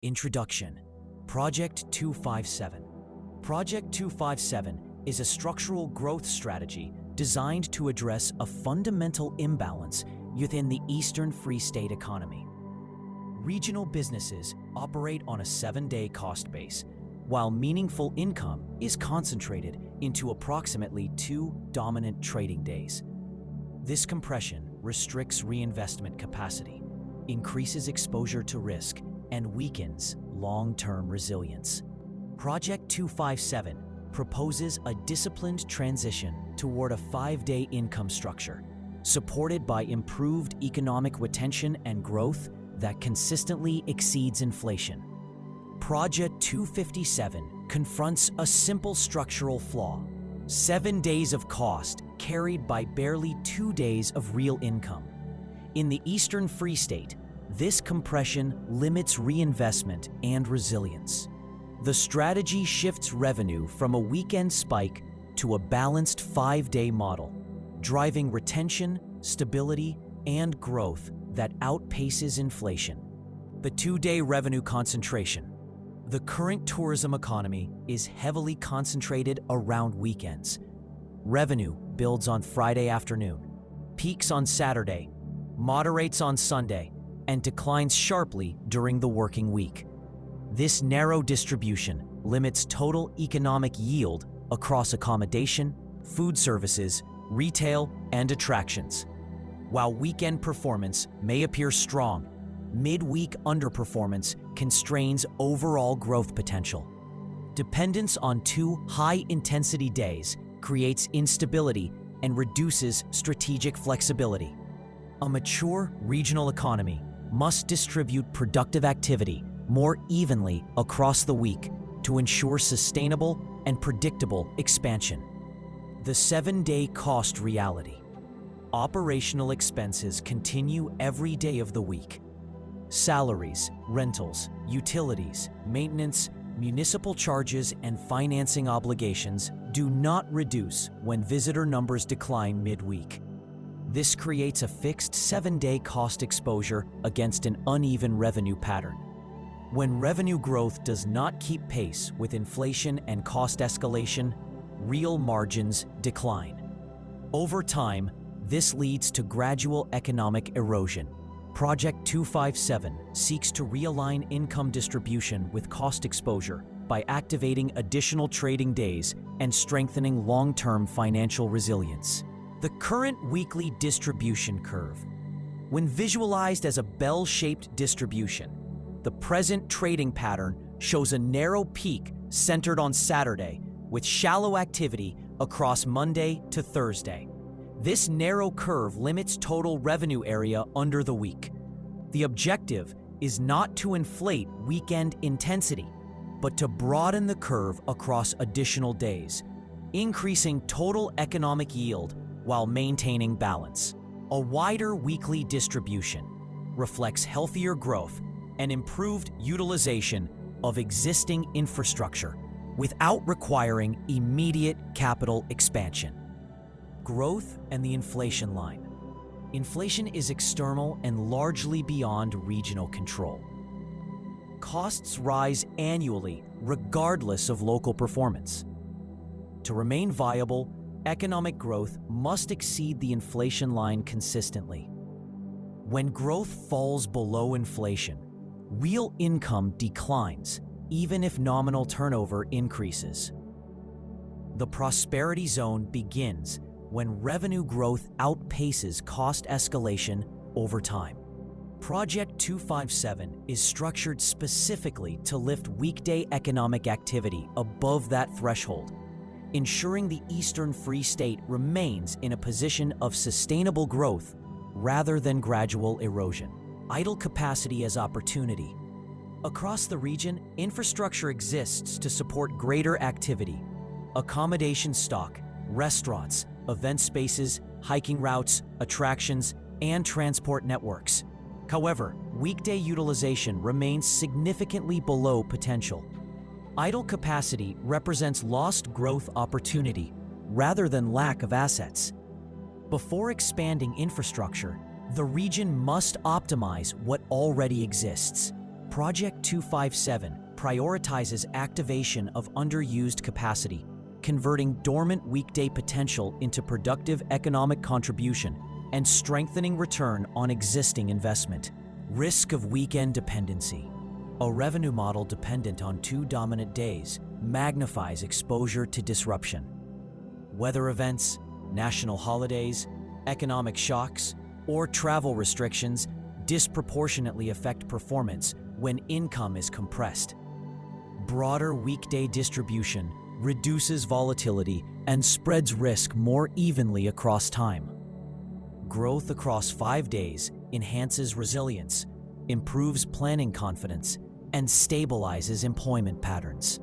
Introduction. Project 257. Project 257 is a structural growth strategy designed to address a fundamental imbalance within the Eastern Free State economy. Regional businesses operate on a 7-day cost base, while meaningful income is concentrated into approximately 2 dominant trading days. This compression restricts reinvestment capacity, increases exposure to risk, and weakens long-term resilience. Project 257 proposes a disciplined transition toward a 5-day income structure, supported by improved economic retention and growth that consistently exceeds inflation. Project 257 confronts a simple structural flaw: 7 days of cost carried by barely 2 days of real income. In the Eastern Free State, this compression limits reinvestment and resilience. The strategy shifts revenue from a weekend spike to a balanced 5-day model, driving retention, stability, and growth that outpaces inflation. The 2-day revenue concentration. The current tourism economy is heavily concentrated around weekends. Revenue builds on Friday afternoon, peaks on Saturday, moderates on Sunday, and declines sharply during the working week. This narrow distribution limits total economic yield across accommodation, food services, retail, and attractions. While weekend performance may appear strong, midweek underperformance constrains overall growth potential. Dependence on 2 high-intensity days creates instability and reduces strategic flexibility. A mature regional economy must distribute productive activity more evenly across the week to ensure sustainable and predictable expansion. The 7-day cost reality. Operational expenses continue every day of the week. Salaries, rentals, utilities, maintenance, municipal charges, and financing obligations do not reduce when visitor numbers decline midweek. This creates a fixed 7-day cost exposure against an uneven revenue pattern. When revenue growth does not keep pace with inflation and cost escalation, real margins decline. Over time, this leads to gradual economic erosion. Project 257 seeks to realign income distribution with cost exposure by activating additional trading days and strengthening long-term financial resilience. The current weekly distribution curve. When visualized as a bell-shaped distribution, the present trading pattern shows a narrow peak centered on Saturday with shallow activity across Monday to Thursday. This narrow curve limits total revenue area under the week. The objective is not to inflate weekend intensity, but to broaden the curve across additional days, increasing total economic yield while maintaining balance. A wider weekly distribution reflects healthier growth and improved utilization of existing infrastructure without requiring immediate capital expansion. Growth and the inflation line. Inflation is external and largely beyond regional control. Costs rise annually regardless of local performance. To remain viable, economic growth must exceed the inflation line consistently. When growth falls below inflation, real income declines, even if nominal turnover increases. The prosperity zone begins when revenue growth outpaces cost escalation over time. Project 257 is structured specifically to lift weekday economic activity above that threshold, ensuring the Eastern Free State remains in a position of sustainable growth rather than gradual erosion. Idle capacity as opportunity. Across the region, infrastructure exists to support greater activity. Accommodation stock, restaurants, event spaces, hiking routes, attractions, and transport networks. However, weekday utilization remains significantly below potential. Idle capacity represents lost growth opportunity rather than lack of assets. Before expanding infrastructure, the region must optimize what already exists. Project 257 prioritizes activation of underused capacity, converting dormant weekday potential into productive economic contribution and strengthening return on existing investment. Risk of weekend dependency. A revenue model dependent on two dominant days magnifies exposure to disruption. Weather events, national holidays, economic shocks, or travel restrictions disproportionately affect performance when income is compressed. Broader weekday distribution reduces volatility and spreads risk more evenly across time. Growth across 5 days enhances resilience, improves planning confidence, and stabilizes employment patterns.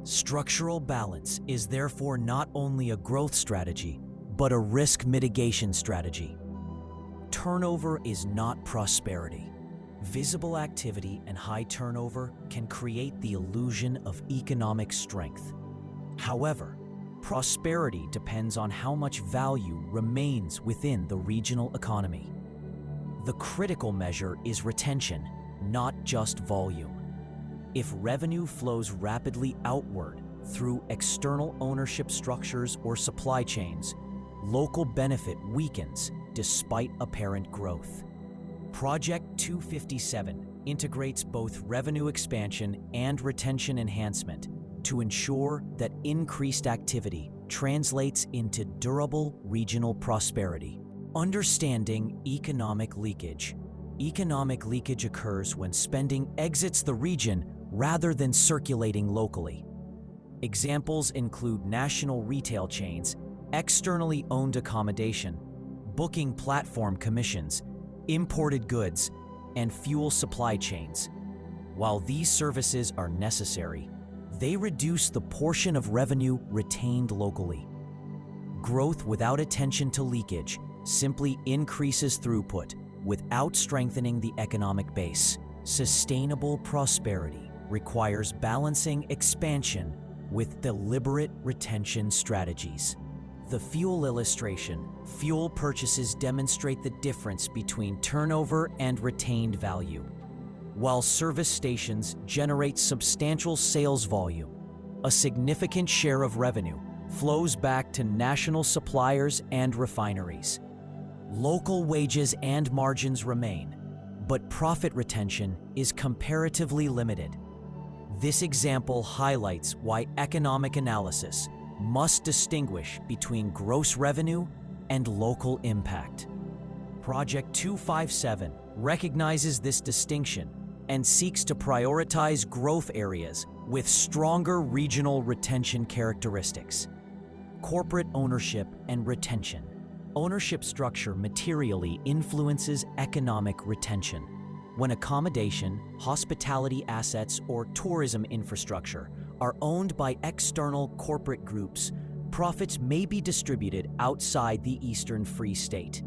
Structural balance is therefore not only a growth strategy, but a risk mitigation strategy. Turnover is not prosperity. Visible activity and high turnover can create the illusion of economic strength. However, prosperity depends on how much value remains within the regional economy. The critical measure is retention, not just volume. If revenue flows rapidly outward through external ownership structures or supply chains, local benefit weakens despite apparent growth. Project 257 integrates both revenue expansion and retention enhancement to ensure that increased activity translates into durable regional prosperity. Understanding economic leakage. Economic leakage occurs when spending exits the region rather than circulating locally. Examples include national retail chains, externally owned accommodation, booking platform commissions, imported goods, and fuel supply chains. While these services are necessary, they reduce the portion of revenue retained locally. Growth without attention to leakage simply increases throughput without strengthening the economic base. Sustainable prosperity requires balancing expansion with deliberate retention strategies. The fuel illustration. Fuel purchases demonstrate the difference between turnover and retained value. While service stations generate substantial sales volume, a significant share of revenue flows back to national suppliers and refineries. Local wages and margins remain, but profit retention is comparatively limited. This example highlights why economic analysis must distinguish between gross revenue and local impact. Project 257 recognizes this distinction and seeks to prioritize growth areas with stronger regional retention characteristics. Corporate ownership and retention. Ownership structure materially influences economic retention. When accommodation, hospitality assets, or tourism infrastructure are owned by external corporate groups, profits may be distributed outside the Eastern Free State.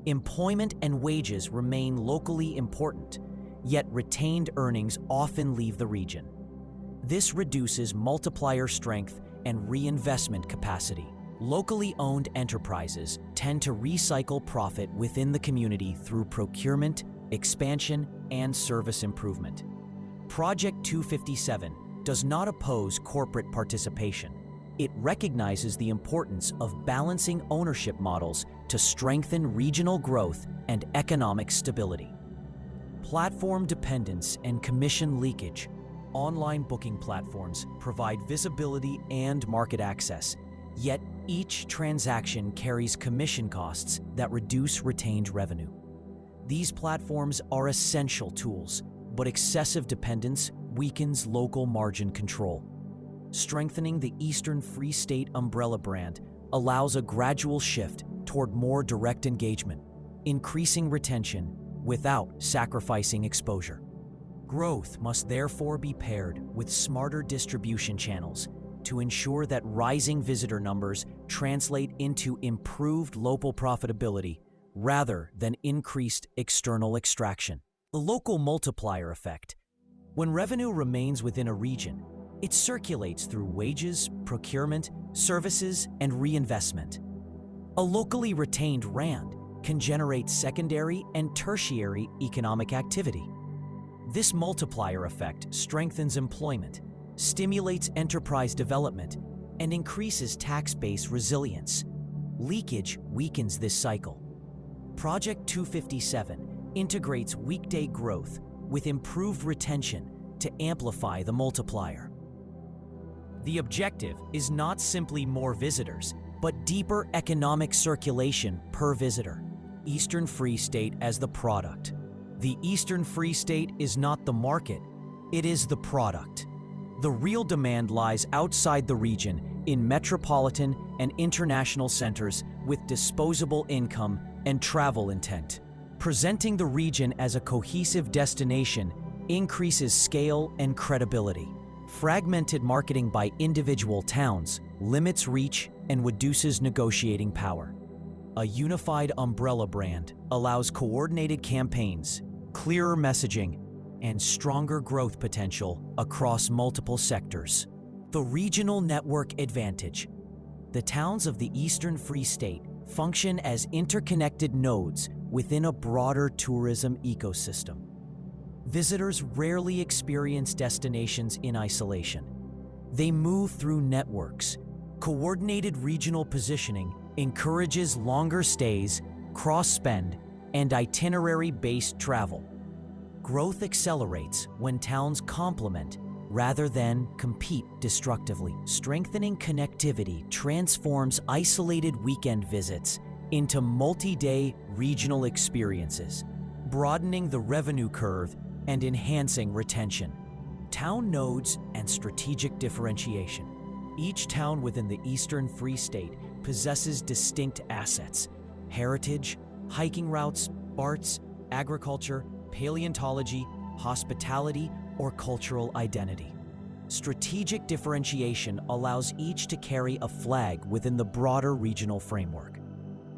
Employment and wages remain locally important, yet retained earnings often leave the region. This reduces multiplier strength and reinvestment capacity. Locally owned enterprises tend to recycle profit within the community through procurement, expansion, and service improvement. Project 257 does not oppose corporate participation. It recognizes the importance of balancing ownership models to strengthen regional growth and economic stability. Platform dependence and commission leakage. Online booking platforms provide visibility and market access, yet each transaction carries commission costs that reduce retained revenue. These platforms are essential tools, but excessive dependence weakens local margin control. Strengthening the Eastern Free State umbrella brand allows a gradual shift toward more direct engagement, increasing retention without sacrificing exposure. Growth must therefore be paired with smarter distribution channels to ensure that rising visitor numbers translate into improved local profitability rather than increased external extraction. The local multiplier effect. When revenue remains within a region, it circulates through wages, procurement, services, and reinvestment. A locally retained rand can generate secondary and tertiary economic activity. This multiplier effect strengthens employment, stimulates enterprise development, and increases tax base resilience. Leakage weakens this cycle. Project 257 integrates weekday growth with improved retention to amplify the multiplier. The objective is not simply more visitors, but deeper economic circulation per visitor. Eastern Free State as the product. The Eastern Free State is not the market, it is the product. The real demand lies outside the region in metropolitan and international centers with disposable income and travel intent. Presenting the region as a cohesive destination increases scale and credibility. Fragmented marketing by individual towns limits reach and reduces negotiating power. A unified umbrella brand allows coordinated campaigns, clearer messaging, and stronger growth potential across multiple sectors. The regional network advantage. The towns of the Eastern Free State function as interconnected nodes within a broader tourism ecosystem. Visitors rarely experience destinations in isolation. They move through networks. Coordinated regional positioning encourages longer stays, cross-spend, and itinerary-based travel. Growth accelerates when towns complement rather than compete destructively. Strengthening connectivity transforms isolated weekend visits into multi-day regional experiences, broadening the revenue curve and enhancing retention. Town nodes and strategic differentiation. Each town within the Eastern Free State possesses distinct assets: heritage, hiking routes, arts, agriculture, paleontology, hospitality, or cultural identity. Strategic differentiation allows each to carry a flag within the broader regional framework.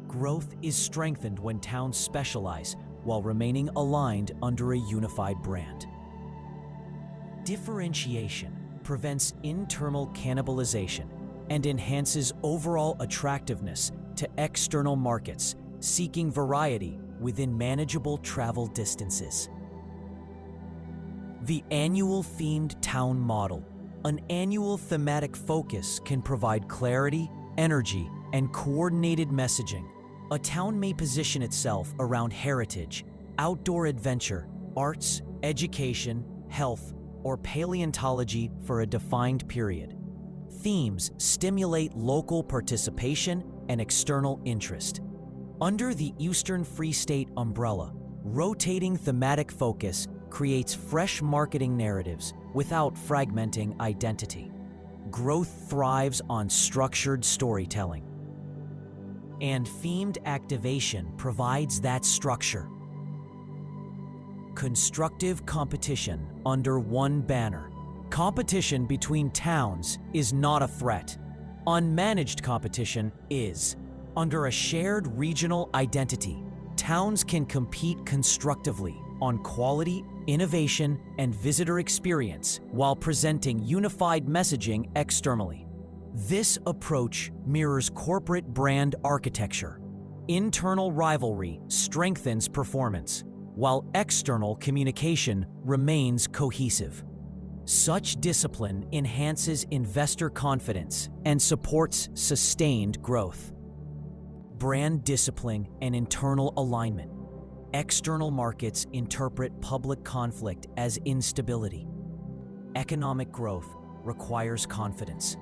Growth is strengthened when towns specialize while remaining aligned under a unified brand. Differentiation prevents internal cannibalization and enhances overall attractiveness to external markets seeking variety within manageable travel distances. The annual themed town model. An annual thematic focus can provide clarity, energy, and coordinated messaging. A town may position itself around heritage, outdoor adventure, arts, education, health, or paleontology for a defined period. Themes stimulate local participation and external interest. Under the Eastern Free State umbrella, rotating thematic focus creates fresh marketing narratives without fragmenting identity. Growth thrives on structured storytelling. And themed activation provides that structure. Constructive competition under one banner. Competition between towns is not a threat. Unmanaged competition is. Under a shared regional identity, towns can compete constructively on quality, innovation, and visitor experience while presenting unified messaging externally. This approach mirrors corporate brand architecture. Internal rivalry strengthens performance, while external communication remains cohesive. Such discipline enhances investor confidence and supports sustained growth. Brand discipline and internal alignment. External markets interpret public conflict as instability. Economic growth requires confidence.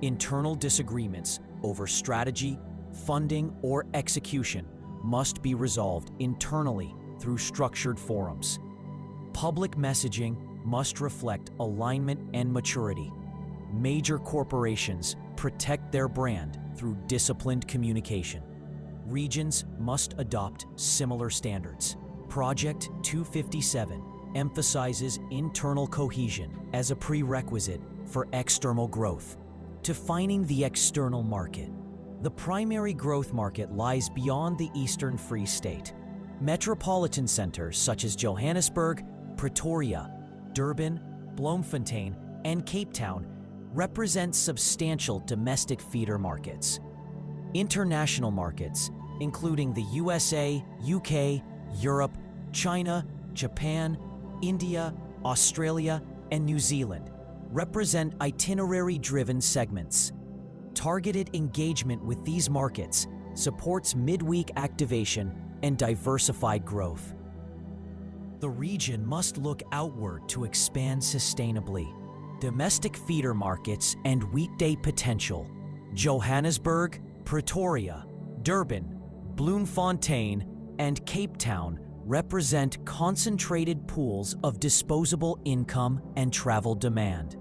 Internal disagreements over strategy, funding, or execution must be resolved internally through structured forums. Public messaging must reflect alignment and maturity. Major corporations protect their brand through disciplined communication. Regions must adopt similar standards. Project 257 emphasizes internal cohesion as a prerequisite for external growth. Defining the external market. The primary growth market lies beyond the Eastern Free State. Metropolitan centers such as Johannesburg, Pretoria, Durban, Bloemfontein, and Cape Town represent substantial domestic feeder markets. International markets, including the USA, UK, Europe, China, Japan, India, Australia, and New Zealand represent itinerary-driven segments. Targeted engagement with these markets supports midweek activation and diversified growth. The region must look outward to expand sustainably. Domestic feeder markets and weekday potential. Johannesburg, Pretoria, Durban, Bloemfontein, and Cape Town represent concentrated pools of disposable income and travel demand.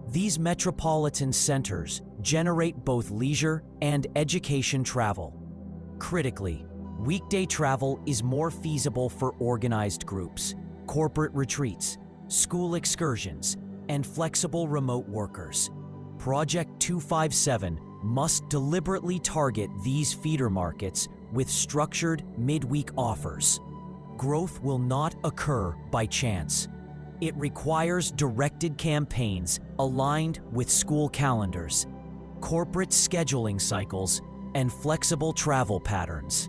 These metropolitan centers generate both leisure and education travel. Critically, weekday travel is more feasible for organized groups, corporate retreats, school excursions, and flexible remote workers. Project 257 must deliberately target these feeder markets with structured midweek offers. Growth will not occur by chance. It requires directed campaigns aligned with school calendars, corporate scheduling cycles, and flexible travel patterns.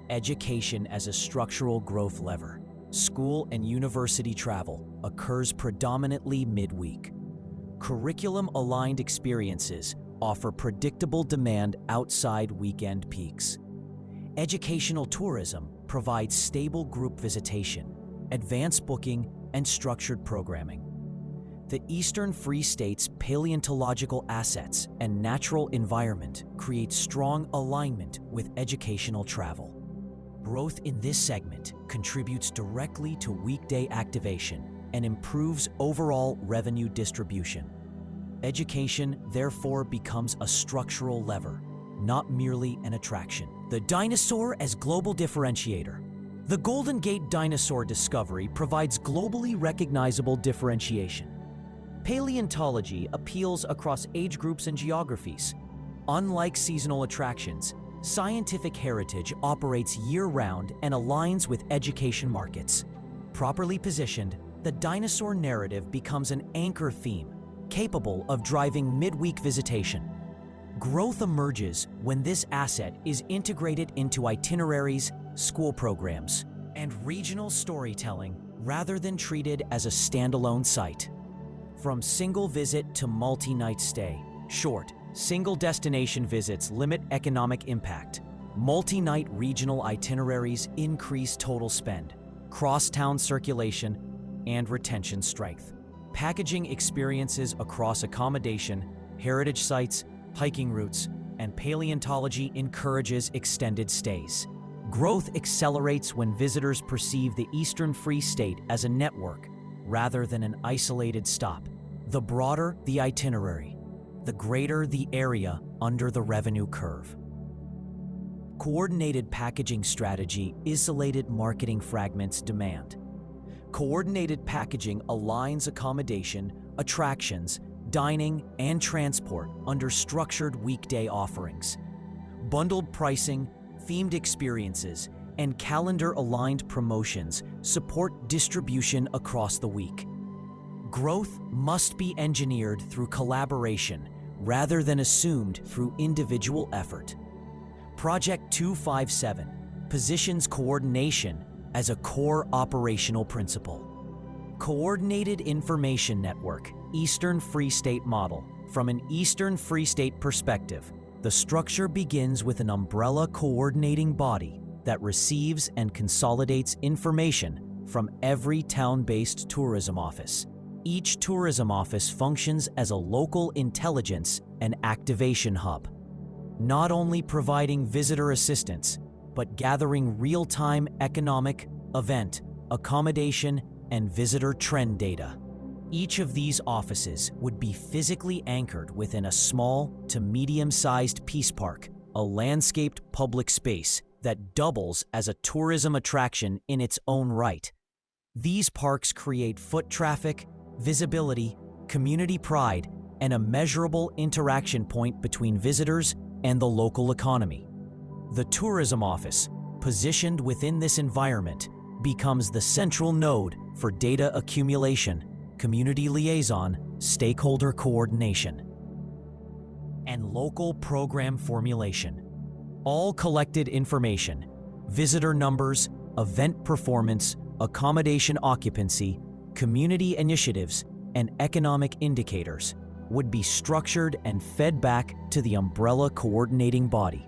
Education as a structural growth lever. School and university travel occurs predominantly midweek. Curriculum-aligned experiences offer predictable demand outside weekend peaks. Educational tourism provides stable group visitation, advanced booking, and structured programming. The Eastern Free State's paleontological assets and natural environment create strong alignment with educational travel. Growth in this segment contributes directly to weekday activation and improves overall revenue distribution. Education, therefore, becomes a structural lever, not merely an attraction. The dinosaur as global differentiator. The Golden Gate dinosaur discovery provides globally recognizable differentiation. Paleontology appeals across age groups and geographies. Unlike seasonal attractions, scientific heritage operates year-round and aligns with education markets. Properly positioned, the dinosaur narrative becomes an anchor theme, capable of driving midweek visitation. Growth emerges when this asset is integrated into itineraries, school programs, and regional storytelling rather than treated as a standalone site. From single visit to multi-night stay, short, single destination visits limit economic impact. Multi-night regional itineraries increase total spend, cross-town circulation, and retention strength. Packaging experiences across accommodation, heritage sites, hiking routes, and paleontology encourages extended stays. Growth accelerates when visitors perceive the Eastern Free State as a network rather than an isolated stop. The broader the itinerary, the greater the area under the revenue curve. Coordinated packaging strategy isolated marketing fragments demand. Coordinated packaging aligns accommodation, attractions, dining, and transport under structured weekday offerings. Bundled pricing, themed experiences, and calendar-aligned promotions support distribution across the week. Growth must be engineered through collaboration rather than assumed through individual effort. Project 257 positions coordination as a core operational principle. Coordinated Information Network, Eastern Free State Model. From an Eastern Free State perspective, the structure begins with an umbrella coordinating body that receives and consolidates information from every town-based tourism office. Each tourism office functions as a local intelligence and activation hub, not only providing visitor assistance, but gathering real-time economic, event, accommodation, and visitor trend data. Each of these offices would be physically anchored within a small to medium-sized peace park, a landscaped public space that doubles as a tourism attraction in its own right. These parks create foot traffic, visibility, community pride, and a measurable interaction point between visitors and the local economy. The tourism office, positioned within this environment, becomes the central node for data accumulation, community liaison, stakeholder coordination, and local program formulation. All collected information, visitor numbers, event performance, accommodation occupancy, community initiatives, and economic indicators would be structured and fed back to the umbrella coordinating body.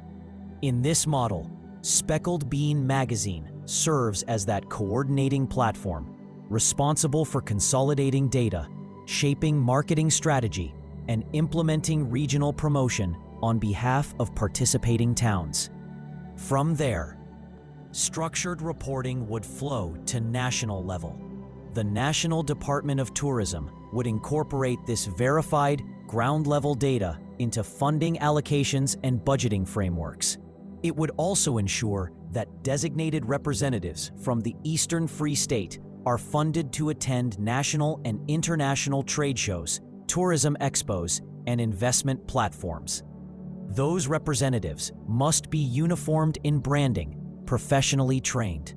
In this model, Speckled Bean magazine serves as that coordinating platform, responsible for consolidating data, shaping marketing strategy, and implementing regional promotion on behalf of participating towns. From there, structured reporting would flow to national level. The National Department of Tourism would incorporate this verified, ground-level data into funding allocations and budgeting frameworks. It would also ensure that designated representatives from the Eastern Free State are funded to attend national and international trade shows, tourism expos, and investment platforms. Those representatives must be uniformed in branding, professionally trained,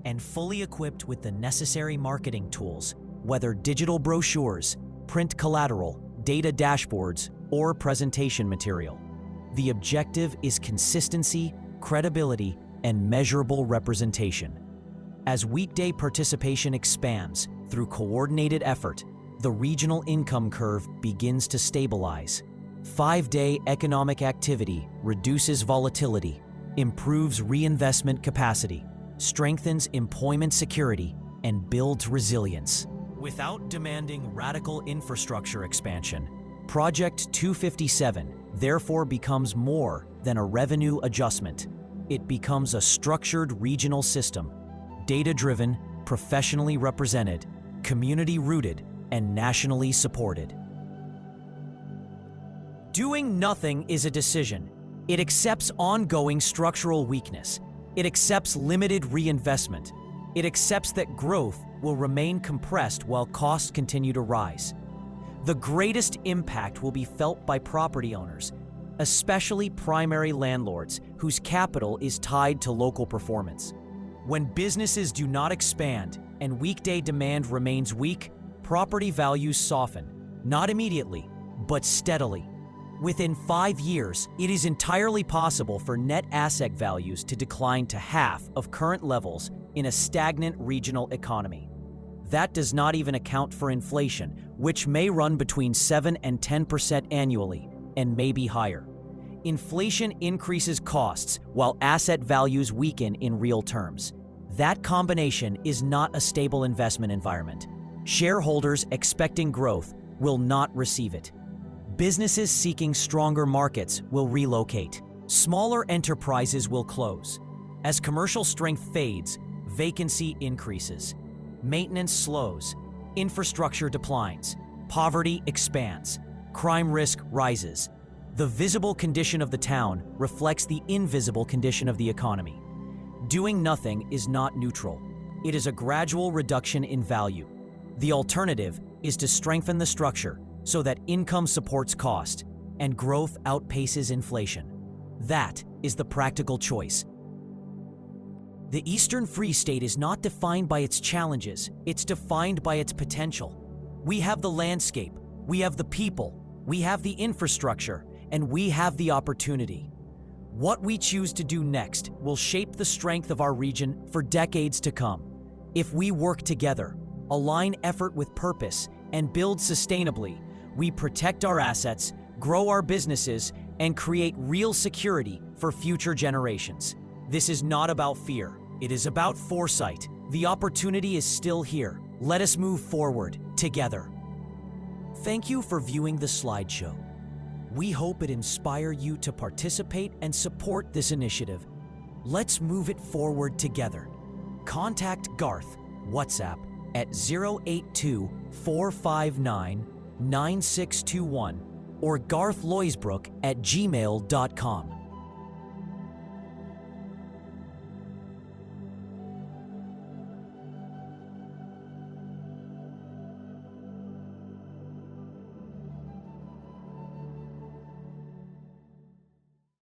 and fully equipped with the necessary marketing tools, whether digital brochures, print collateral, data dashboards, or presentation material. The objective is consistency, credibility, and measurable representation. As weekday participation expands through coordinated effort, the regional income curve begins to stabilize. 5-day economic activity reduces volatility, improves reinvestment capacity, strengthens employment security, and builds resilience. Without demanding radical infrastructure expansion, Project 257 therefore becomes more than a revenue adjustment. It becomes a structured regional system, data-driven, professionally represented, community-rooted, and nationally supported. Doing nothing is a decision. It accepts ongoing structural weakness. It accepts limited reinvestment. It accepts that growth will remain compressed while costs continue to rise. The greatest impact will be felt by property owners, especially primary landlords whose capital is tied to local performance. When businesses do not expand and weekday demand remains weak, property values soften, not immediately, but steadily. Within 5 years, it is entirely possible for net asset values to decline to half of current levels in a stagnant regional economy. That does not even account for inflation, which may run between 7 and 10% annually, and may be higher. Inflation increases costs while asset values weaken in real terms. That combination is not a stable investment environment. Shareholders expecting growth will not receive it. Businesses seeking stronger markets will relocate. Smaller enterprises will close. As commercial strength fades, vacancy increases. Maintenance slows. Infrastructure declines. Poverty expands. Crime risk rises. The visible condition of the town reflects the invisible condition of the economy. Doing nothing is not neutral. It is a gradual reduction in value. The alternative is to strengthen the structure so that income supports cost and growth outpaces inflation. That is the practical choice. The Eastern Free State is not defined by its challenges, it's defined by its potential. We have the landscape, we have the people, we have the infrastructure, and we have the opportunity. What we choose to do next will shape the strength of our region for decades to come. If we work together, align effort with purpose, and build sustainably, we protect our assets, grow our businesses, and create real security for future generations. This is not about fear. It is about foresight. The opportunity is still here. Let us move forward together. Thank you for viewing the slideshow. We hope it inspired you to participate and support this initiative. Let's move it forward together. Contact Garth, WhatsApp, at 082-459-9621 or garthloisbrook@gmail.com.